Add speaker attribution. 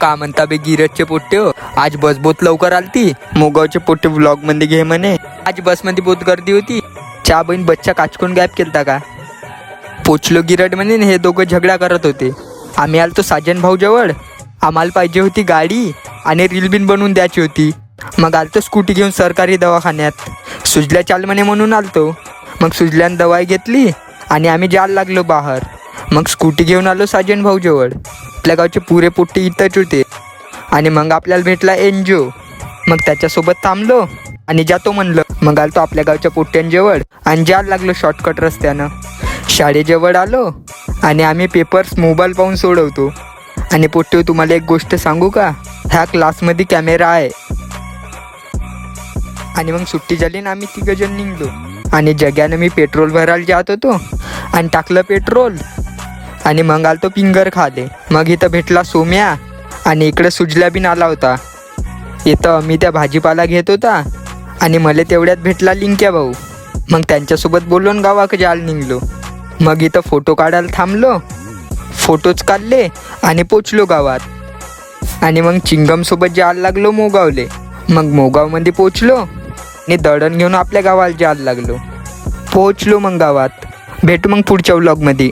Speaker 1: का म्हणता बे गिरजचे पोट्टे हो? आज बस बहुत लवकर आलती. मोगावचे पोट्टे व्लॉग मध्ये घे म्हणे. आज बस मध्ये बहुत गर्दी होती. चा बहीण बच्चा काचकून गॅप केलता का? पोचलो गिरड म्हणे. हे दोघं झगडा करत होते. आम्ही आलतो साजन भाऊ जवळ. आम्हाला पाहिजे होती गाडी आणि रील बिन बनवून द्यायची होती. मग आलतो स्कूटी घेऊन सरकारी दवाखान्यात. सुजल्या चाल म्हणे म्हणून आलतो. मग सुजल्यानं दवाई घेतली आणि आम्ही जायला लागलो बाहेर. मग स्कूटी घेऊन आलो साजन भाऊ जवळ. आपल्या गावचे पुरे पोट्टे इथंच होते. आणि मग आपल्याला भेटला एनजीओ. मग त्याच्यासोबत थांबलो आणि जातो म्हणलं. मग आलतो आपल्या गावच्या पोट्ट्यांजवळ आणि जायला लागलो शॉर्टकट रस्त्यानं. शाळेजवळ आलो आणि आम्ही पेपर्स मोबाईल पाहून सोडवतो. आणि पोट्टे तुम्हाला एक गोष्ट सांगू का? ह्या क्लासमध्ये कॅमेरा आहे. आणि मग सुट्टी झाली ना आम्ही तिघजण निघलो. आणि जग्यानं मी पेट्रोल भरायला जात होतो आणि टाकलं पेट्रोल. आणि मग आलतो पिंगर खाले. मग इथं भेटला सोम्या आणि इकडं सुजल्या बिन आला होता. इथं मी त्या भाजीपाला घेत होता आणि मला तेवढ्यात भेटला लिंक्या भाऊ. मग त्यांच्यासोबत बोलून गावाकडे जायला निघलो. मग इथं फोटो काढायला थांबलो. फोटोच काढले आणि पोचलो गावात. आणि मग चिंगमसोबत जायला लागलो मोगावले. मग मोगावमध्ये पोचलो आणि दळण घेऊन आपल्या गावाला जायला लागलो. पोचलो मग गावात. भेटू मग पुढच्या व्लॉगमध्ये.